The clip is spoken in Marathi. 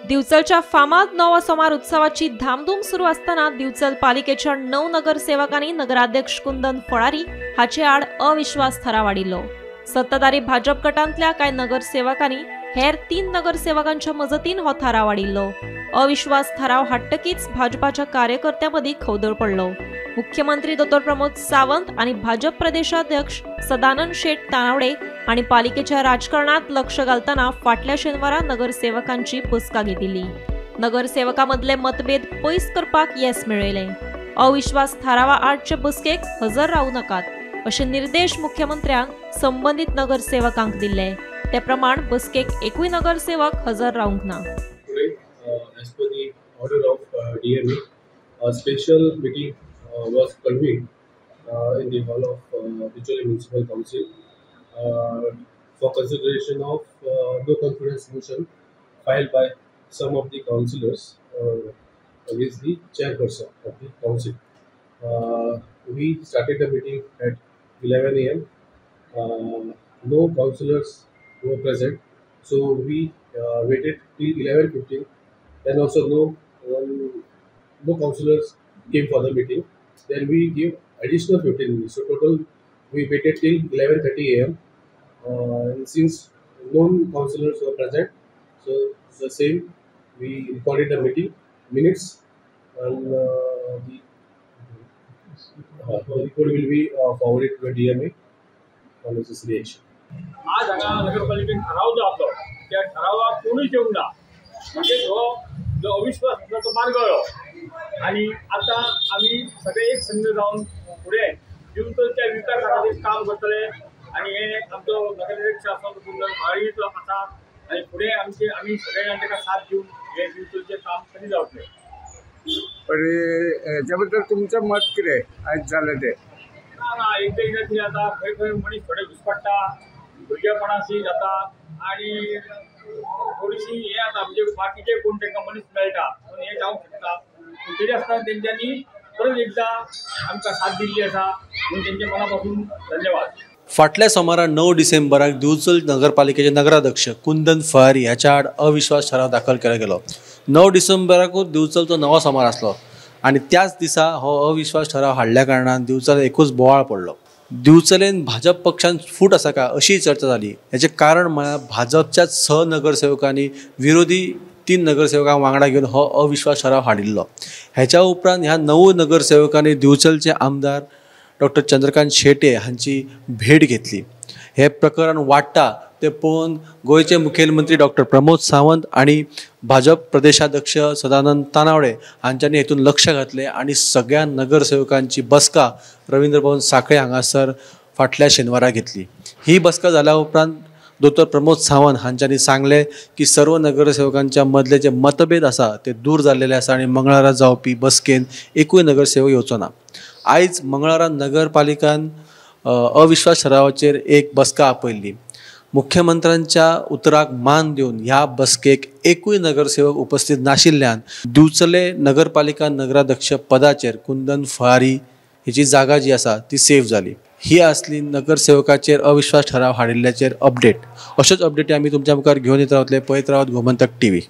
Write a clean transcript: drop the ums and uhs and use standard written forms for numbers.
दिवचलच्या फामाद नवसंवार उत्सवाची धामधूम सुरू असताना दिवचल पालिकेच्या 9 नगरसेवकांनी नगराध्यक्ष कुंदन फळारी हाचे आड अविश्वास थाराव हाडिल्लो। सत्ताधारी भाजप गटांतल्या कांय नगरसेवकांनी हेर 3 नगरसेवकांच्या मजतीन हो थाराव हाडिल्लो। अविश्वास थाराव हाडटकीच भाजपाच्या कार्यकर्त्यांमदी खवदळ पडलो। मुख्यमंत्री डॉ प्रमोद सावंत आणि भाजप प्रदेशाध्यक्ष सदानंद शेट तानावडे आणि पालिकेच्या राजकारणात लक्ष घालताना फाटल्या शेनवारा नगरसेवकांची बसका घेतिल्ली। नगरसेवकांमधले मतभेद पयस करपाक येस मेळयले। अविश्वास थारावा आडचे बसकेक हजर रावू नाकात अशे निर्देश मुख्यमंत्र्यांक संबंधित नगरसेवकांक दिले। ते प्रमाण बसकेक एकूय नगरसेवक हजर रावंक ना। As per the order of DMA, a special meeting was convened in the hall of Dicholi Municipal Council for consideration of no confidence motion filed by some of the councillors against the chairperson of the council. We started the meeting at 11 a.m. No councillors were present, so we waited till 11:15. Then also no councillors came for the meeting. Then we give additional 15 minutes. So total we waited till 11:30 a.m. And since no councillors were present, so the same we recorded the meeting minutes, and the report will be forwarded to the DMA for necessary action. आज हांगा नगरपालिकेन ठराव जो आसलो त्या ठरावाक कोणूच येवंक ना, म्हणजे जो अविश्वास आसलो तो मारगळ्ळो। आणि आता आम्ही सगळे एक संघ जाऊन पुढे दिवचलच्या विकासा खातीर काम करतले आणि हे आमचो नगराध्यक्ष आसा तो कुंदन फळारी आसा आणि पुढे आम्ही सगळ्यांनी ताका साथ दिवन हे दिवचलचे काम कधी जावतले। पण हेच्या बद्दल तुमचं मत कितें आज जालें तें? ना एकदा कितें जाता खंय खंय मनीस थोडे घुसपट्टा भुरगेपणाशी जाता आणि थोडीशी हे आता म्हणजे बाकीचे कोण तांकां मनीस मेळटा पण हे जावंक शकता। तरी आसतना तेंच्यांनी परत एकदा आमकां साथ दिल्ली आसा म्हणून तेंचे मनापासून धन्यवाद। फाटल्या सोमारा 9 डिसेंबराक दिवचल नगरपालिकेचे नगराध्यक्ष कुंदन फळारी ह्याच्या आड अविश्वास ठराव दाखल केला गेलो। 9 डिसेंबराकूच दिवचलचो नवो सोमार आसलो आणि त्याच दिसा हो अविश्वास ठराव हाडल्या कारणान दिवचल एकूच बोवाळ पडलो। दिवचलेन भाजप पक्षान फूट आसा का अशी चर्चा जाली। हेचे कारण म्हळ्यार भाजपच्याच 6 नगरसेवकांनी विरोधी 3 नगरसेवकांक वांगडा घेवन हो अविश्वास ठराव हाडिल्लो। हेच्या उपरांत ह्या 9 नगरसेवकांनी दिवचलचे आमदार डॉ चंद्रकांत शेटे हांची भेट घेतली। हे प्रकरण वाडटा ते पळोवन गोयचे मुखेलमंत्री डॉ प्रमोद सावंत आणि भाजप प्रदेशाध्यक्ष सदानंद तानावडे हांच्यांनी हेतून लक्ष घातले आणि सगळ्या नगरसेवकांची बसका रवींद्र भवन साखळे हांगासर फाटल्या शेनवारा घेतली। ही बसका जाल्या उपरांत डॉ प्रमोद सावंत हांच्यांनी सांगले की सर्व नगरसेवकांच्या मदले जे मतभेद आसा ते दूर जाल्लेले आसा आणि मंगळारा जावपी बसकेन एकूय नगरसेवक येवचो ना। आयज मंगळारा नगरपालिकान अविश्वास ठरावाचेर एक बसका आपयल्ली। मुख्यमंत्र्यांच्या उतराक मान दिवन ह्या बसकेक एकूय नगरसेवक उपस्थित नाशिल्ल्यान दिवचले नगरपालिका नगराध्यक्ष पदाचेर कुंदन फळारी हिची जागा जी आसा ती सेव्ह जाली। ही असली नगरसेवकाचेर अविश्वास ठराव हाडिल्ल्याचेर अपडेट। अश्योच अपडेटी आमी तुमच्या मुखार घेवन येत रावतले। पळयत रावत गोमंतक TV।